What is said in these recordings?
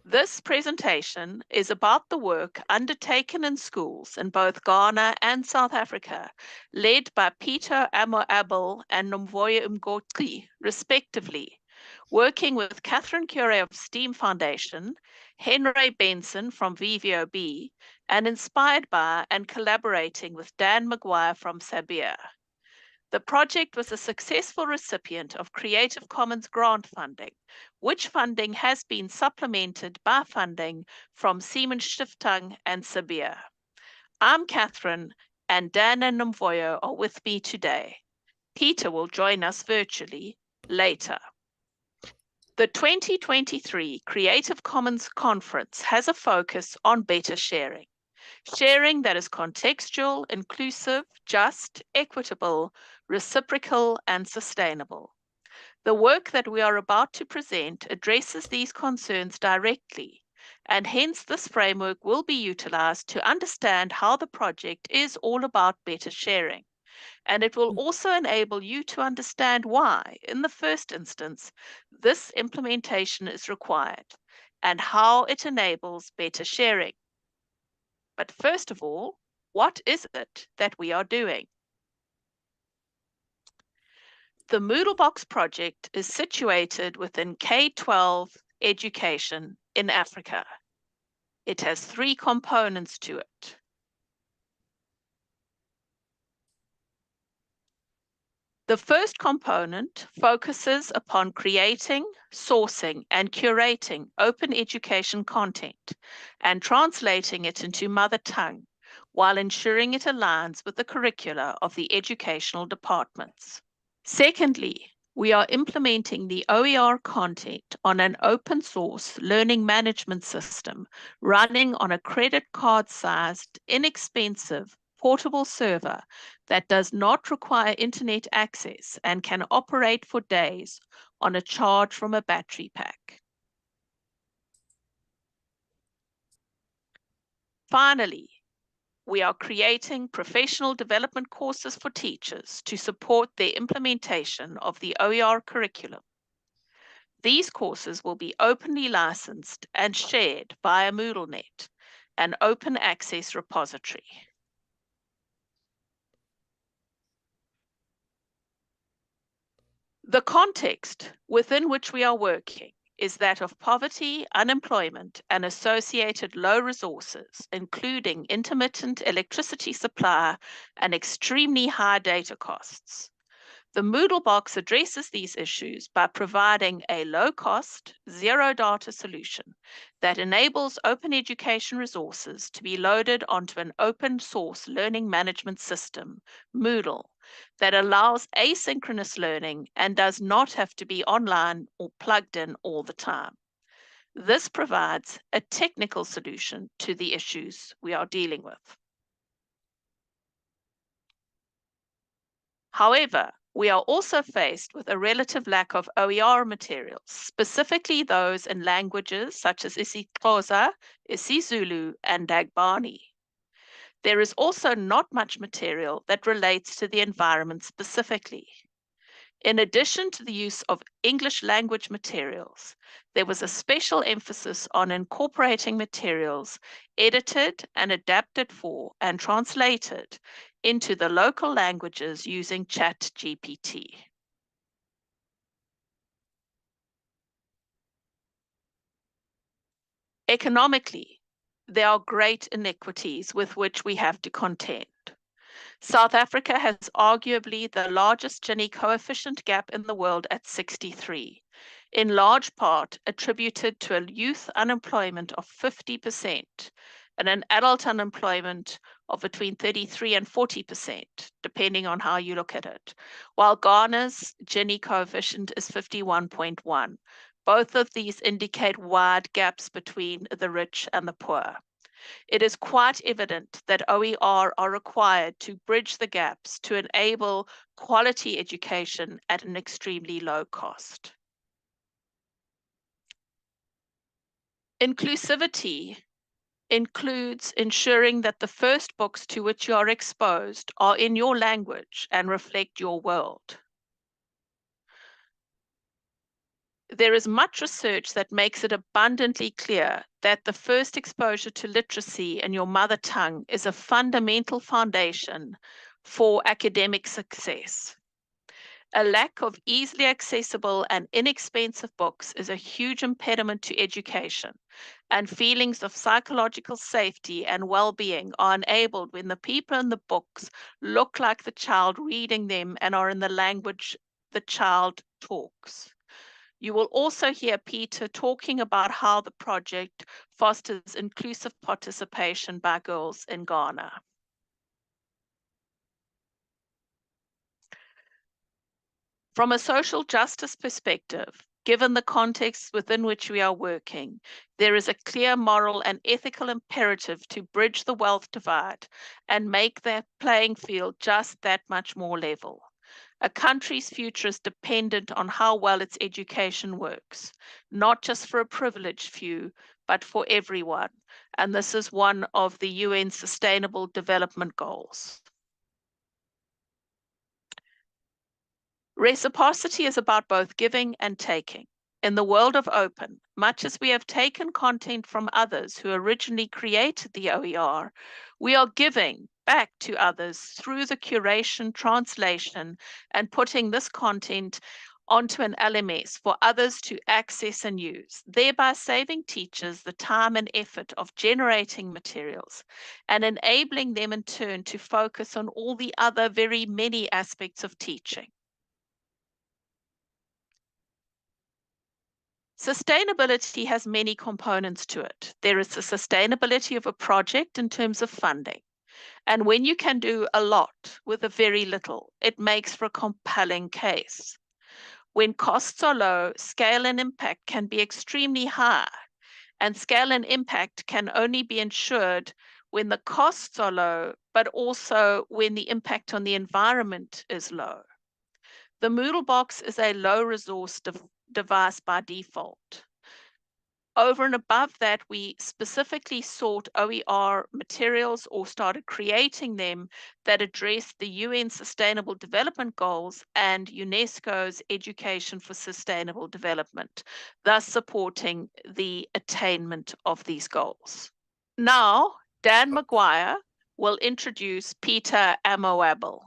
This presentation is about the work undertaken in schools in both Ghana and South Africa, led by Peter Amobil and Nomvuyo Mgoqi, respectively, working with Kathryn Kure of STEAM Foundation, Henre Benson from VVOB, and inspired by and collaborating with Dan McGuire from SABIER. The project was a successful recipient of Creative Commons grant funding, which funding has been supplemented by funding from Siemens Stiftung and SABIER. I'm Kathryn, and Dan and Nomvuyo are with me today. Peter will join us virtually later. The 2023 Creative Commons Conference has a focus on better sharing. Sharing that is contextual, inclusive, just, equitable, reciprocal, and sustainable. The work that we are about to present addresses these concerns directly, and hence this framework will be utilized to understand how the project is all about better sharing. And it will also enable you to understand why, in the first instance, this implementation is required and how it enables better sharing. But first of all, what is it that we are doing? The Moodlebox project is situated within K-12 education in Africa. It has 3 components to it. The first component focuses upon creating, sourcing, and curating open education content and translating it into mother tongue while ensuring it aligns with the curricula of the educational departments. Secondly, we are implementing the OER content on an open source learning management system running on a credit card-sized, inexpensive, portable server that does not require internet access and can operate for days on a charge from a battery pack. Finally, we are creating professional development courses for teachers to support their implementation of the OER curriculum. These courses will be openly licensed and shared via MoodleNet, an open access repository. The context within which we are working is that of poverty, unemployment, and associated low resources, including intermittent electricity supply and extremely high data costs. The Moodlebox addresses these issues by providing a low-cost, zero-data solution that enables open education resources to be loaded onto an open-source learning management system, Moodle, that allows asynchronous learning and does not have to be online or plugged in all the time. This provides a technical solution to the issues we are dealing with. However, we are also faced with a relative lack of OER materials, specifically those in languages such as isiXhosa, isiZulu, and Dagbani. There is also not much material that relates to the environment specifically. In addition to the use of English language materials, there was a special emphasis on incorporating materials edited and adapted for and translated into the local languages using ChatGPT. Economically, there are great inequities with which we have to contend. South Africa has arguably the largest Gini coefficient gap in the world at 63, in large part attributed to a youth unemployment of 50% and an adult unemployment of between 33 and 40%, depending on how you look at it, while Ghana's Gini coefficient is 51.1. Both of these indicate wide gaps between the rich and the poor. It is quite evident that OER are required to bridge the gaps to enable quality education at an extremely low cost. Inclusivity includes ensuring that the first books to which you are exposed are in your language and reflect your world. There is much research that makes it abundantly clear that the first exposure to literacy in your mother tongue is a fundamental foundation for academic success. A lack of easily accessible and inexpensive books is a huge impediment to education, and feelings of psychological safety and well-being are enabled when the people in the books look like the child reading them and are in the language the child talks. You will also hear Peter talking about how the project fosters inclusive participation by girls in Ghana. From a social justice perspective, given the context within which we are working, there is a clear moral and ethical imperative to bridge the wealth divide and make that playing field just that much more level. A country's future is dependent on how well its education works, not just for a privileged few, but for everyone. And this is one of the UN Sustainable Development Goals. Reciprocity is about both giving and taking. In the world of open, much as we have taken content from others who originally created the OER, we are giving back to others through the curation, translation, and putting this content onto an LMS for others to access and use, thereby saving teachers the time and effort of generating materials and enabling them in turn to focus on all the other very many aspects of teaching. Sustainability has many components to it. There is the sustainability of a project in terms of funding. And when you can do a lot with a very little, it makes for a compelling case. When costs are low, scale and impact can be extremely high. And scale and impact can only be ensured when the costs are low, but also when the impact on the environment is low. The Moodle box is a low resource device by default. Over and above that, we specifically sought OER materials or started creating them that address the UN Sustainable Development Goals and UNESCO's Education for Sustainable Development, thus supporting the attainment of these goals. Now, Dan McGuire will introduce Peter Amobil.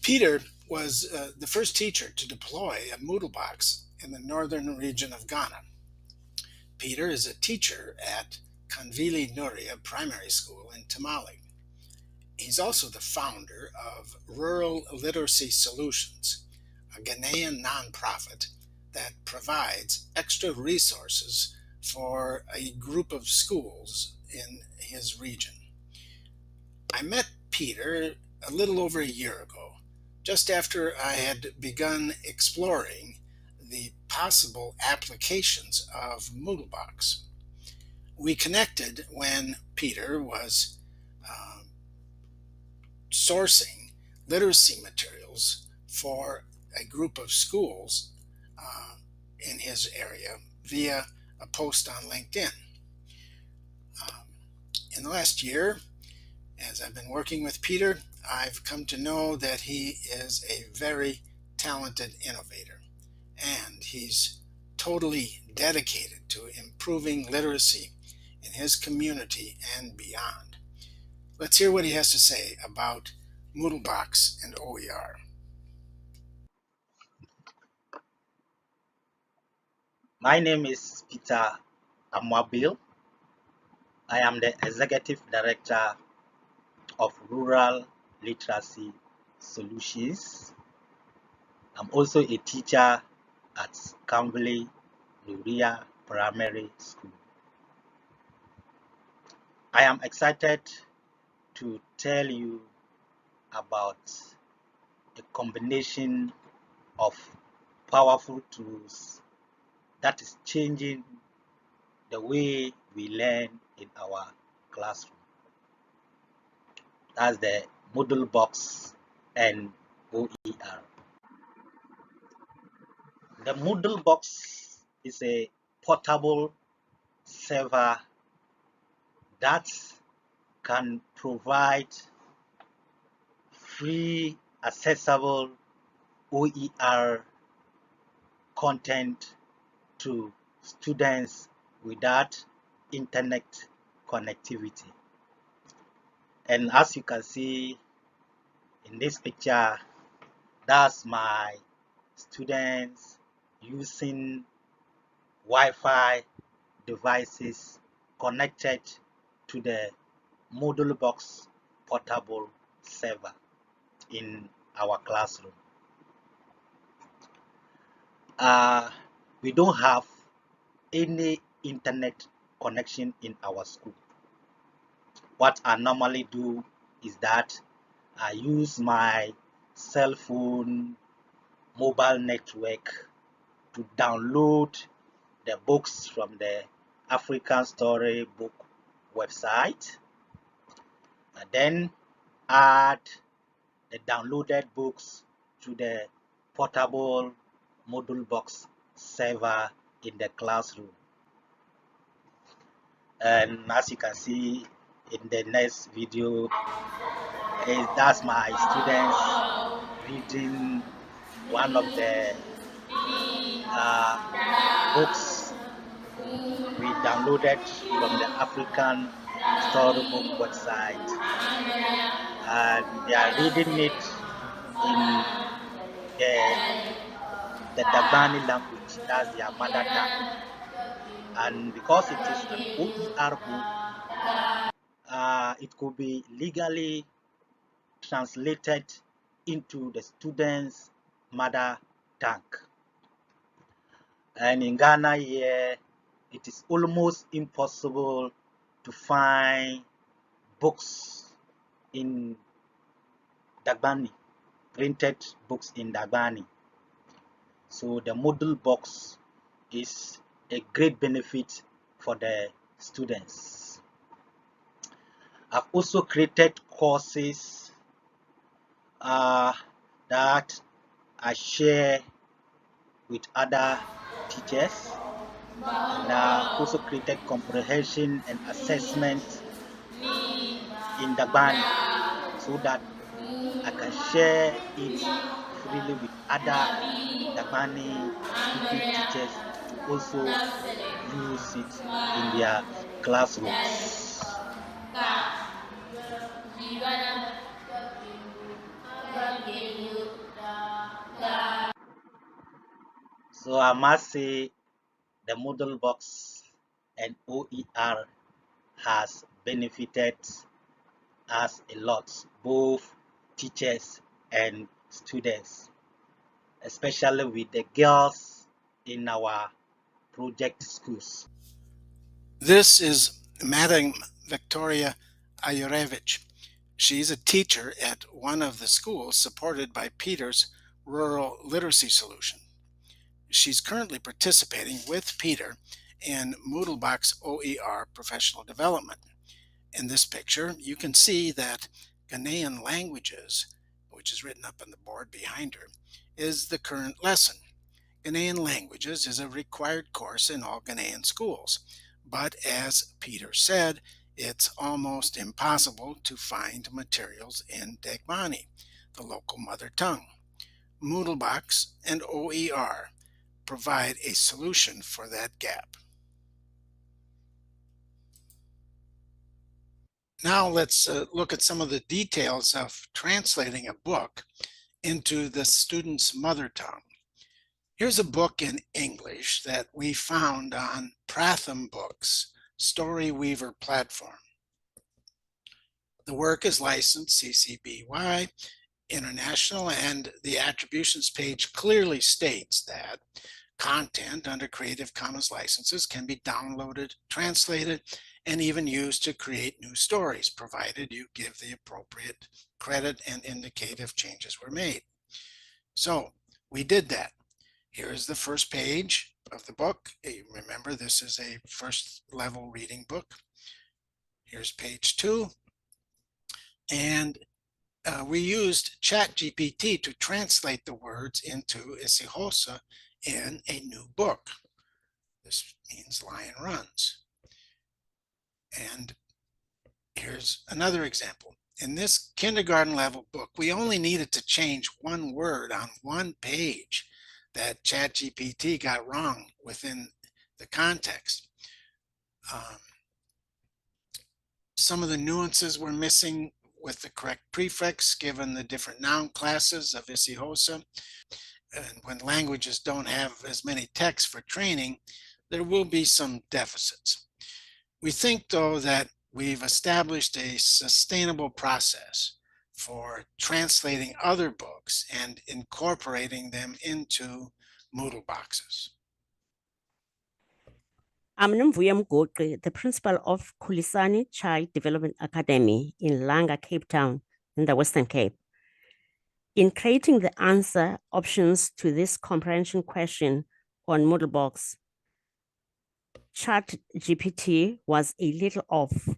Peter was the first teacher to deploy a Moodle box in the northern region of Ghana. Peter is a teacher at Kanvili Nuria Primary School in Tamale. He's also the founder of Rural Literacy Solutions, a Ghanaian nonprofit that provides extra resources for a group of schools in his region. I met Peter a little over a year ago, just after I had begun exploring the possible applications of Moodlebox. We connected when Peter was sourcing literacy materials for a group of schools in his area via a post on LinkedIn. In the last year, as I've been working with Peter, I've come to know that he is a very talented innovator, and he's totally dedicated to improving literacy in his community and beyond. Let's hear what he has to say about Moodlebox and OER. My name is Peter Amobil. I am the Executive Director of Rural Literacy Solutions. I'm also a teacher at Kanvili Nuria Primary School. I am excited to tell you about a combination of powerful tools that is changing the way we learn in our classroom. That's the Moodle box and OER. The Moodle box is a portable server that can provide free, accessible OER content to students without internet connectivity. And as you can see in this picture, that's my students using Wi-Fi devices connected to the Moodle box portable server in our classroom. We don't have any internet connection in our school. What I normally do is that I use my cell phone mobile network to download the books from the African Storybook website, and then add the downloaded books to the portable Moodle box server in the classroom. And as you can see in the next video, that's my students reading one of the books we downloaded from the African Storybook website, and they are reading it in the Dagbani language, that's their mother tongue. And because it is an OER book, it could be legally translated into the student's mother tongue. And in Ghana here, it is almost impossible to find books in Dagbani, printed books in Dagbani. So the Moodle box is a great benefit for the students. I've also created courses that I share with other teachers, and also created comprehension and assessment in Dagbani so that I can share it freely with other Dagbani speaking teachers to also use it in their classrooms. So I must say the Moodle box and OER has benefited us a lot, both teachers and students, especially with the girls in our project schools. This is Madam Victoria Ayurevich. She's a teacher at one of the schools supported by Peter's Rural Literacy Solution. She's currently participating with Peter in Moodlebox OER professional development. In this picture, you can see that Ghanaian languages, which is written up on the board behind her, is the current lesson. Ghanaian languages is a required course in all Ghanaian schools, but as Peter said, it's almost impossible to find materials in Dagbani, the local mother tongue. Moodlebox and OER provide a solution for that gap. Now let's look at some of the details of translating a book into the student's mother tongue. Here's a book in English that we found on Pratham Books Story Weaver platform. The work is licensed CC BY International, and the attributions page clearly states that content under Creative Commons licenses can be downloaded, translated, and even used to create new stories, provided you give the appropriate credit and indicate if changes were made. So we did that. Here's the first page of the book. Remember, this is a first level reading book. Here's page 2. And we used ChatGPT to translate the words into Isihosa in a new book. This means lion runs. And here's another example. In this kindergarten level book, we only needed to change one word on one page that ChatGPT got wrong within the context. Some of the nuances were missing with the correct prefix given the different noun classes of Isihosa. And when languages don't have as many texts for training, there will be some deficits. We think, though, that we've established a sustainable process for translating other books and incorporating them into Moodle boxes. I'm Nomvuyo Mgoqi, the principal of Khulisani Child Development Academy in Langa, Cape Town, in the Western Cape. In creating the answer options to this comprehension question on Moodlebox, ChatGPT was a little off,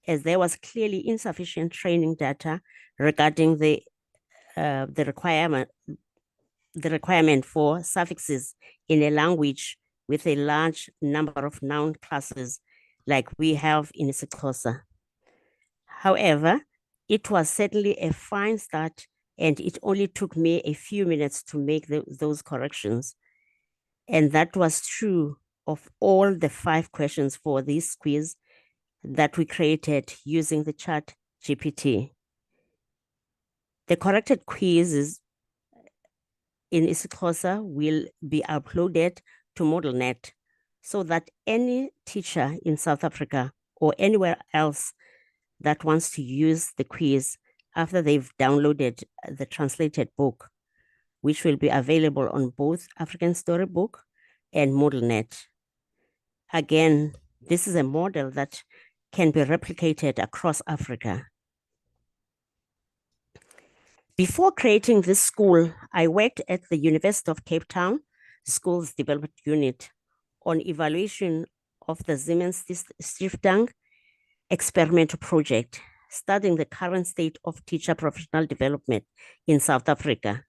as there was clearly insufficient training data regarding the requirement for suffixes in a language with a large number of noun classes like we have in isiXhosa. However, it was certainly a fine start, and it only took me a few minutes to make those corrections. And that was true of all the 5 questions for this quiz that we created using the ChatGPT. The corrected quizzes in isiXhosa will be uploaded to MoodleNet so that any teacher in South Africa or anywhere else that wants to use the quiz after they've downloaded the translated book, which will be available on both African Storybook and MoodleNet. Again, this is a model that can be replicated across Africa. Before creating this school, I worked at the University of Cape Town Schools Development Unit on evaluation of the Siemens Stiftung experimental project, studying the current state of teacher professional development in South Africa.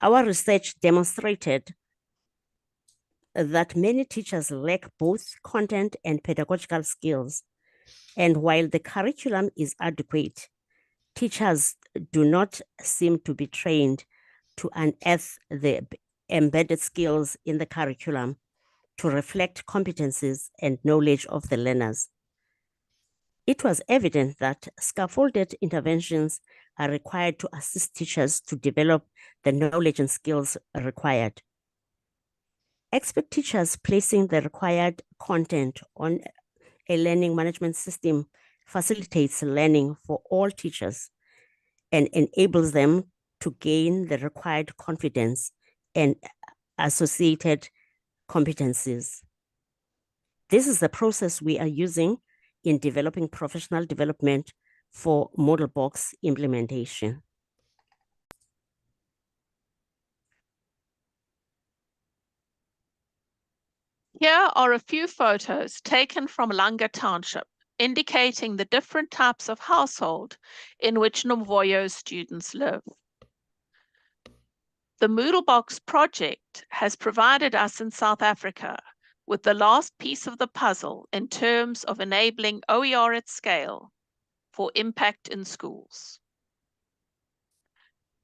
Our research demonstrated that many teachers lack both content and pedagogical skills. And while the curriculum is adequate, teachers do not seem to be trained to unearth the embedded skills in the curriculum to reflect competencies and knowledge of the learners. It was evident that scaffolded interventions are required to assist teachers to develop the knowledge and skills required. Expert teachers placing the required content on a learning management system facilitates learning for all teachers and enables them to gain the required confidence and associated competencies. This is the process we are using in developing professional development for Moodlebox implementation. Here are a few photos taken from Langa Township, indicating the different types of household in which Nomvuyo's students live. The Moodlebox project has provided us in South Africa with the last piece of the puzzle in terms of enabling OER at scale for impact in schools.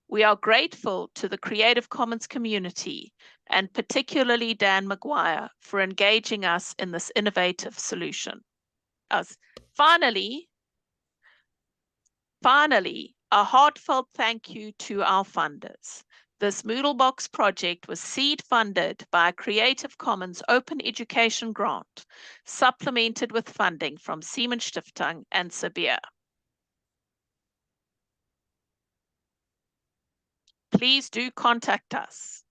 We are grateful to the Creative Commons community and particularly Dan McGuire for engaging us in this innovative solution. Finally, a heartfelt thank you to our funders. This Moodlebox project was seed funded by a Creative Commons Open Education grant, supplemented with funding from Siemens Stiftung and SABIER. Please do contact us.